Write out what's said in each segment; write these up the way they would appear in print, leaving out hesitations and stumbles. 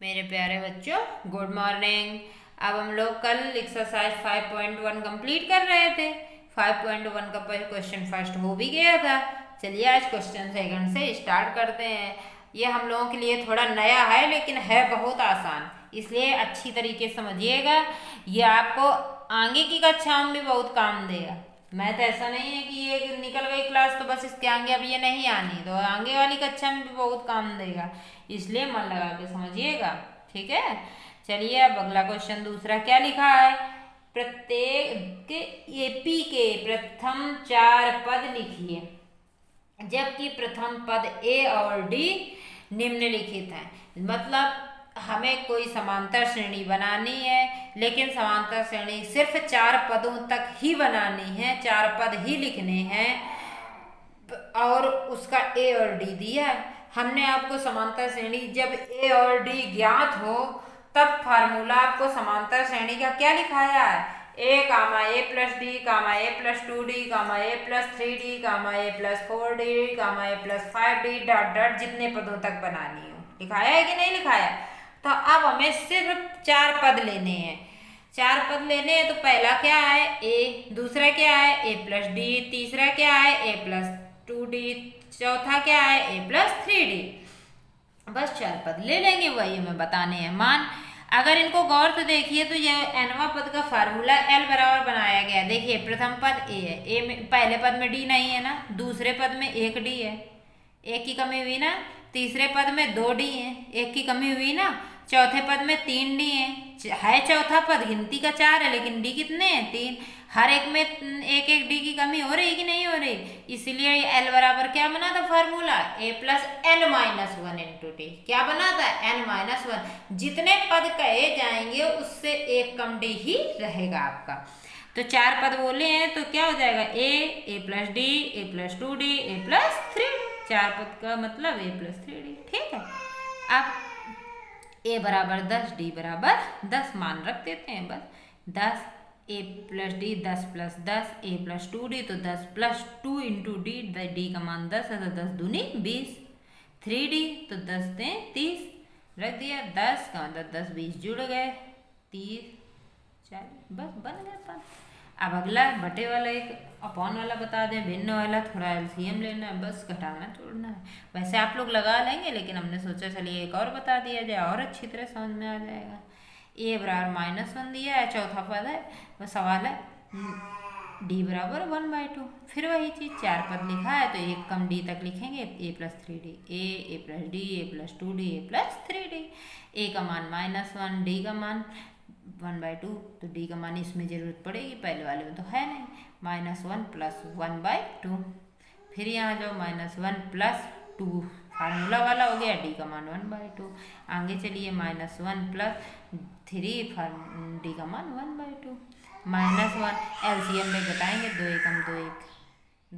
मेरे प्यारे बच्चों, गुड मॉर्निंग। अब हम लोग कल एक्सरसाइज 5.1 कंप्लीट कर रहे थे। 5.1 का क्वेश्चन फर्स्ट हो भी गया था। चलिए आज क्वेश्चन सेकंड से स्टार्ट करते हैं। ये हम लोगों के लिए थोड़ा नया है लेकिन है बहुत आसान, इसलिए अच्छी तरीके से समझिएगा। ये आपको आगे की कक्षाओं में भी बहुत काम देगा। मैथ ऐसा नहीं है कि ये निकल गई क्लास तो बस इसके आगे अब ये नहीं आनी, तो आगे वाली कक्षा में भी बहुत काम देगा, इसलिए मन लगा के समझिएगा। ठीक है, चलिए अब अगला क्वेश्चन दूसरा क्या लिखा है। प्रत्येक एपी के प्रथम 4 पद लिखिए, जबकि प्रथम पद ए और डी निम्नलिखित हैं। मतलब हमें कोई समांतर श्रेणी बनानी है, लेकिन समांतर श्रेणी सिर्फ 4 पदों तक ही बनानी है, 4 पद ही लिखने हैं और उसका ए और डी दिया है। हमने आपको समांतर श्रेणी जब ए और डी ज्ञात हो तब फार्मूला आपको समांतर श्रेणी का क्या लिखाया है, ए कामा ए प्लस डी कामा ए प्लस 2डी कामा ए प्लस 3डी कामा ए प्लस 4डी कामा ए प्लस 5डी डॉट डॉट जितने पदों तक बनानी हो। लिखाया है कि नहीं लिखाया? तो अब हमें सिर्फ 4 पद लेने हैं। 4 पद लेने हैं तो पहला क्या है ए, दूसरा क्या है ए प्लस डी, तीसरा क्या है ए प्लस 2डी, चौथा क्या है ए प्लस 3डी। बस 4 पद ले लेंगे, वही हमें बताने हैं मान। अगर इनको गौर से देखिए तो ये nवां पद का फार्मूला L बराबर बनाया गया है। देखिए प्रथम पद ए है, ए में पहले पद में डी नहीं है ना, दूसरे पद में एक डी है, एक की कमी हुई ना, तीसरे पद में 2 डी है, एक की कमी हुई ना, चौथे पद में 3 डी है चौथा पद गिनती का 4 है लेकिन डी कितने हैं 3। हर एक में एक एक डी की कमी हो रही कि नहीं हो रही, इसीलिए एल बराबर क्या बना था formula A plus N minus 1 into T. क्या बना था एन माइनस 1। जितने पद कहे जाएंगे उससे एक कम डी ही रहेगा आपका। तो 4 पद बोले हैं तो क्या हो जाएगा ए प्लस डी, ए प्लस 2डी, ए प्लस 3डी। 4 पद का मतलब ए प्लस 3डी। ठीक है, अब ए बराबर 10, डी बराबर 10 मान रख देते हैं। बस 10 ए प्लस डी 10 प्लस 10, ए प्लस 2डी तो 10 प्लस 2 इंटू डी, डी का मान 10 है तो 10 दूनी 20, 3डी तो 10 दें 30 रख दिया, 10 का मतलब 10 20 जुड़ गए 30 40, बस बन गया पाँच। अब अगला बटे वाला एक अपॉन वाला बता दें, भिन्न वाला थोड़ा एलसीएम लेना है, बस घटाना छोड़ना है। वैसे आप लोग लगा लेंगे लेकिन हमने सोचा चलिए एक और बता दिया जाए और अच्छी तरह समझ में आ जाएगा। ए बराबर -1 दिया है, चौथा पद है, वो सवाल है डी बराबर 1/2। फिर वही चीज़ 4 पद लिखा है तो एक कम डी तक लिखेंगे, ए प्लस 3डी, ए प्लस डी, ए प्लस 2डी, ए प्लस 3डी। ए का मान -1, डी का मान 1/2, तो डी का मान इसमें जरूरत पड़ेगी, पहले वाले में तो है नहीं। -1 प्लस 1/2, फिर यहाँ जो -1 प्लस 2 फार्मूला वाला हो गया, डी का मान 1/2। आगे चलिए -1 प्लस 3 डी का मान 1/2। -1 एलसीएम में घटाएंगे, 2 एकम 2 1,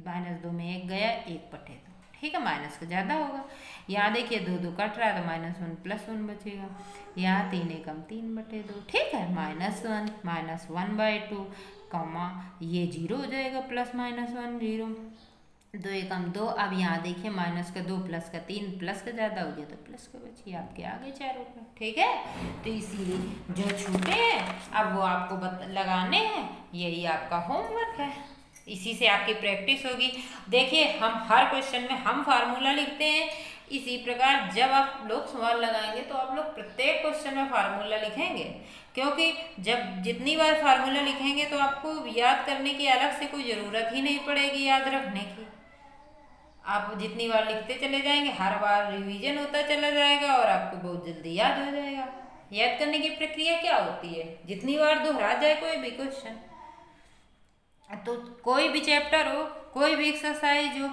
-2 में 1 गया, 1 बटे 2। ठीक है, माइनस का ज़्यादा होगा। यहाँ देखिए 2 2 कट रहा है तो -1 प्लस 1 बचेगा। यहाँ 3 एकम 3 बटे 2। ठीक है, -1 1/2 कॉमा ये 0 हो जाएगा, प्लस -1 0, 2 एकम 2। अब यहाँ देखिए माइनस का 2 प्लस का 3, प्लस का ज़्यादा हो गया तो प्लस का बचिए, आपके आगे 4 रुपये। ठीक है, तो इसीलिए जो छूटे हैं अब वो आपको लगाने हैं, यही आपका होमवर्क है, इसी से आपकी प्रैक्टिस होगी। देखिए हम हर क्वेश्चन में हम फार्मूला लिखते हैं, इसी प्रकार जब आप लोग सवाल लगाएंगे तो आप लोग प्रत्येक क्वेश्चन में फार्मूला लिखेंगे, क्योंकि जब जितनी बार फार्मूला लिखेंगे तो आपको याद करने की अलग से कोई ज़रूरत ही नहीं पड़ेगी याद रखने की। आप जितनी बार लिखते चले जाएंगे हर बार रिवीजन होता चला जाएगा और आपको बहुत जल्दी याद हो जाएगा। याद करने की प्रक्रिया क्या होती है, जितनी बार दोहरा जाए कोई भी क्वेश्चन, तो कोई भी चैप्टर हो, कोई भी एक्सरसाइज हो,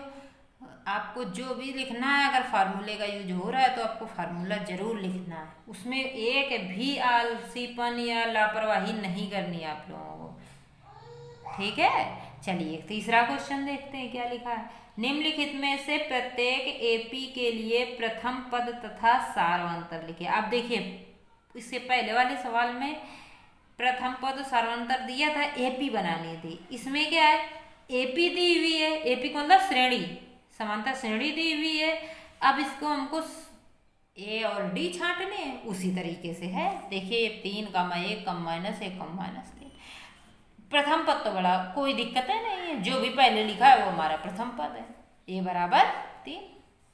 आपको जो भी लिखना है अगर फार्मूले का यूज हो रहा है तो आपको फार्मूला जरूर लिखना है, उसमें एक भी आलसीपन या लापरवाही नहीं करनी है आप लोगों को। ठीक है, चलिए तीसरा क्वेश्चन देखते हैं क्या लिखा है। निम्नलिखित में से प्रत्येक एपी के लिए प्रथम पद तथा सार्वंतर लिखिए। अब देखिए इससे पहले वाले सवाल में प्रथम पद सार्वंतर दिया था, एपी बनानी थी। इसमें क्या है एपी दी हुई है, एपी को मतलब श्रेणी, समांतर श्रेणी दी हुई है। अब इसको हमको ए और डी छांटने हैं, उसी तरीके से है। देखिए 3 कमा 1 कम माइनस 1 कम माइनस 3, प्रथम पद तो बड़ा कोई दिक्कत है नहीं है, जो भी पहले लिखा है वो हमारा प्रथम पद है। ए बराबर 3,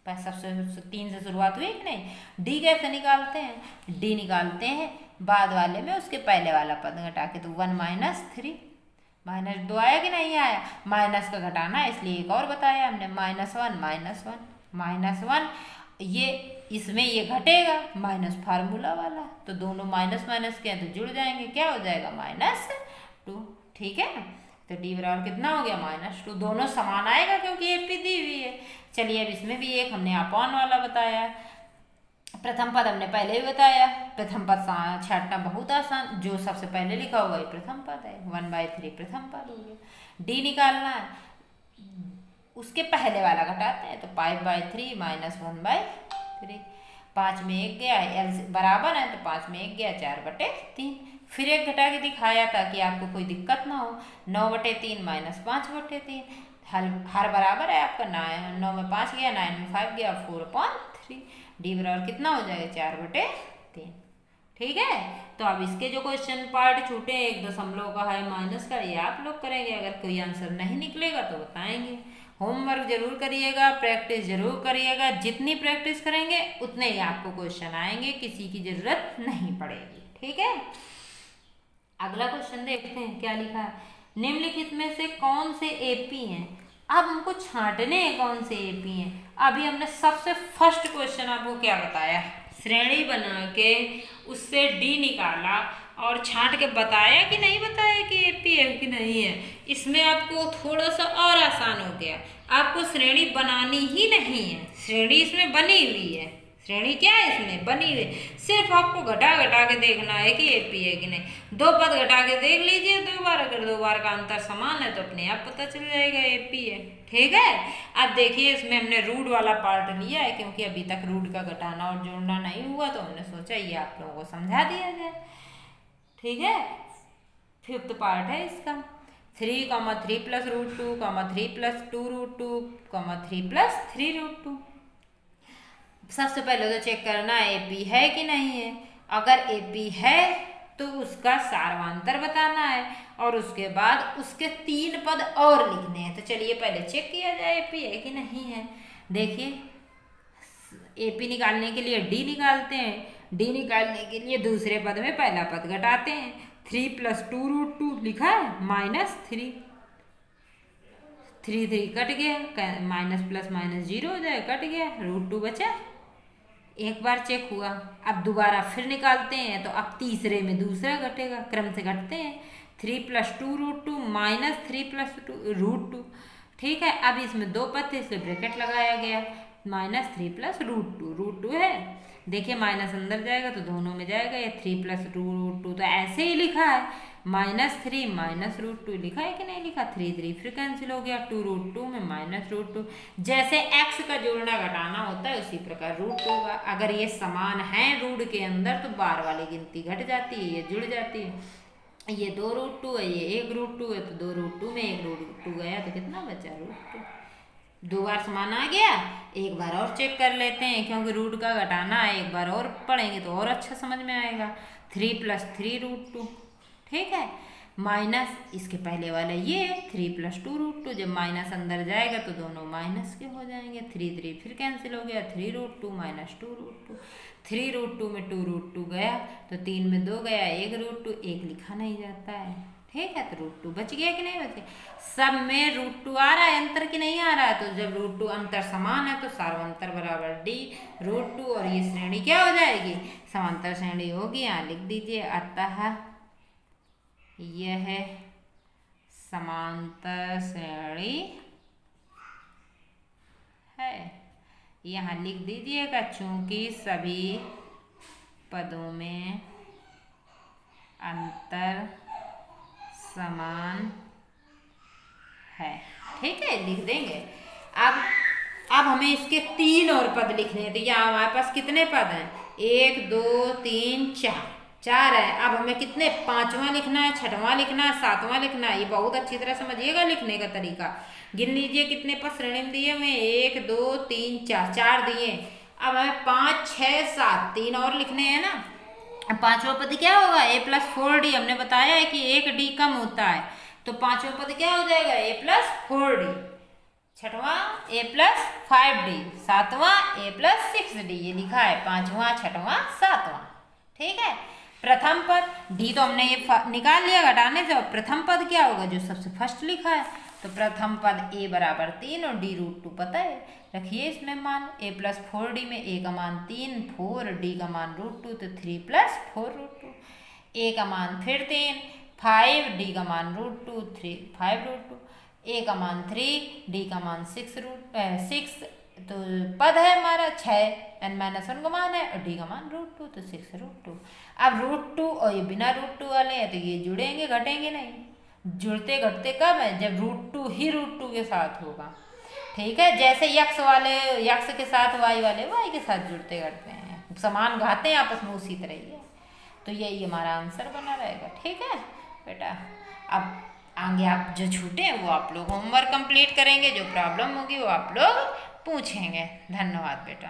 सबसे 3 से शुरुआत हुई कि नहीं। डी कैसे निकालते हैं, डी निकालते हैं बाद वाले में उसके पहले वाला पद घटा के, तो 1 माइनस 3, -2 आया कि नहीं आया, माइनस का घटाना है इसलिए एक और बताया हमने, -1 -1 ये इसमें ये घटेगा माइनस फार्मूला वाला, तो दोनों माइनस माइनस के हैं तो जुड़ जाएंगे, क्या हो जाएगा -2। ठीक है, तो डी बराबर कितना हो गया -2, दोनों समान आएगा क्योंकि एपी दी हुई है। चलिए अब इसमें भी एक हमने अपॉन वाला बताया, प्रथम पद हमने पहले ही बताया, प्रथम पद छांटना बहुत आसान, जो सबसे पहले लिखा होगा ये प्रथम पद है, 1/3 प्रथम पद हो गया। डी निकालना है, उसके पहले वाला घटाते हैं, तो 5/3 -1/3, 5 में 1 गया, एल बराबर है तो 5 में 1 गया, 4/3। फिर एक घटा के दिखाया ताकि आपको कोई दिक्कत ना हो, 9/3 -5/3, हर बराबर है आपका, 9 में 5 गया, 9 में 5 गया, 4/3। डी बराबर कितना हो जाएगा 4/3। ठीक है, तो अब इसके जो क्वेश्चन पार्ट छूटे, 1 दशमलव का है, माइनस का, ये आप लोग करेंगे, अगर कोई आंसर नहीं निकलेगा तो बताएंगे। होमवर्क जरूर करिएगा, प्रैक्टिस जरूर करिएगा, जितनी प्रैक्टिस करेंगे उतने ही आपको क्वेश्चन आएंगे, किसी की जरूरत नहीं पड़ेगी। ठीक है, अगला क्वेश्चन देखते हैं क्या लिखा है। निम्नलिखित में से कौन से एपी हैं, अब हमको छांटने हैं कौन से एपी हैं। अभी हमने सबसे फर्स्ट क्वेश्चन आपको क्या बताया, श्रेणी बना के उससे डी निकाला और छांट के बताया कि नहीं बताया कि एपी है कि नहीं है। इसमें आपको थोड़ा सा और आसान हो गया, आपको श्रेणी बनानी ही नहीं है, श्रेणी इसमें बनी हुई है, श्रेणी क्या है इसमें बनी हुई, सिर्फ आपको घटा घटा के देखना है कि एपी है कि नहीं। 2 पद घटा के देख लीजिए 2 बार, अगर 2 बार का अंतर समान है तो अपने आप पता चल जाएगा एपी है। ठीक है, अब देखिए इसमें हमने रूट वाला पार्ट लिया है, क्योंकि अभी तक रूट का घटाना और जोड़ना नहीं हुआ, तो हमने सोचा ये आप लोगों को समझा दिया जाए। ठीक है, 5th पार्ट है इसका, 3, 3 + √2, 3 + 2 √2, 3 + 3 √2। सबसे पहले तो चेक करना है एपी है कि नहीं है, अगर एपी है तो उसका सारवांतर बताना है, और उसके बाद उसके 3 पद और लिखने हैं। तो चलिए पहले चेक किया जाए एपी है कि नहीं है। देखिए एपी निकालने के लिए डी निकालते हैं, डी निकालने के लिए दूसरे पद में पहला पद घटाते हैं, 3 + 2 √2 लिखा है, -3, 3 कट गया, माइनस प्लस माइनस 0 हो जाए, कट गया, √2 बचा। एक बार चेक हुआ, अब दोबारा फिर निकालते हैं, तो अब तीसरे में दूसरा घटेगा, क्रम से घटते हैं, 3 + 2 √2 -3 + 2 √2। ठीक है, अब इसमें 2 पद थे इसलिए ब्रैकेट लगाया गया, -3 + √2, √2 है, देखिए माइनस अंदर जाएगा तो दोनों में जाएगा, ये 3 + 2 √2 तो ऐसे ही लिखा है, -3 - √2 लिखा है कि नहीं लिखा, 3 फिर कैंसिल हो गया, 2 √2 में -√2, जैसे x का जोड़ना घटाना होता है उसी प्रकार √2 होगा। अगर ये समान है रूट के अंदर तो बार वाली गिनती घट जाती है, ये जुड़ जाती है, ये 2 √2 है, ये 1 √2 है, तो 2 √2 में 1 √2 गया तो कितना बचा, √2। 2 बार समान आ गया, एक बार और चेक कर लेते हैं, क्योंकि रूट का घटाना है, एक बार और पढ़ेंगे तो और अच्छा समझ में आएगा, 3 + 3 √2। ठीक है, माइनस इसके पहले वाला ये 3 + 2 √2, जब माइनस अंदर जाएगा तो दोनों माइनस के हो जाएंगे, 3 फिर कैंसिल हो गया, 3 √2 - 2 √2, 3 √2 में 2 √2 गया तो 3 में 2 गया, 1 √2, 1 लिखा नहीं जाता है। ठीक है, तो √2 बच गया कि नहीं बचे, सब में √2 आ रहा है, अंतर की नहीं आ रहा है, तो जब √2 अंतर समान है तो सार्वंतर बराबर डी √2, और ये श्रेणी क्या हो जाएगी, समांतर श्रेणी होगी। यहाँ लिख दीजिए, अतः यह समांतर श्रेणी है, यहाँ लिख दीजिएगा, चूंकि सभी पदों में अंतर समान है। ठीक है, लिख देंगे। अब हमें इसके 3 और पद लिखने हैं, तो यहाँ हमारे पास कितने पद हैं, 1 2 3 4 है। अब हमें कितने, 5वां लिखना है, 6वां लिखना है, 7वां लिखना है, ये बहुत अच्छी तरह समझिएगा लिखने का तरीका। गिन लीजिए कितने पद श्रेणी में दिए हुए, 1 2 3 4 दिए, अब हमें 5, 6, 7 3 और लिखने हैं ना। अब पांचवा पद क्या होगा, a+4d। हमने बताया है कि एक d कम होता है, तो पांचवा पद क्या हो जाएगा, a+4d। छठवां a+5d, सातवां a+6d। ये लिखा है पांचवा, छठवां, सातवां। ठीक है। प्रथम पद डी तो हमने ये निकाल लिया घटाने से। और प्रथम पद क्या होगा, जो सबसे फर्स्ट लिखा है। तो प्रथम पद a बराबर 3 और d √2 पता है। रखिए इसमें मान, a+4d में a का मान 3, 4, d का मान √2, तो 3 + 4 √2। a का मान फिर 3, 5, d का मान √2, 3, 5 √2। a का मान 3, d का मान 6, तो पद है हमारा 6, n-1 का मान है, और d का मान √2, तो 6 √2। अब √2 और ये बिना √2 वाले हैं, तो ये जुड़ेंगे घटेंगे नहीं। जुड़ते घटते कब है, जब √2 ही √2 के साथ होगा। ठीक है। जैसे यक्स वाले यक्स के साथ वाई वाले वाई के साथ जुड़ते घटते हैं, समान घाते हैं आपस में, उसी तरह ही है। तो यही हमारा आंसर बना रहेगा। ठीक है बेटा। अब आगे आप जो छूटे हैं वो आप लोग होमवर्क कंप्लीट करेंगे, जो प्रॉब्लम होगी वो आप लोग पूछेंगे। धन्यवाद बेटा।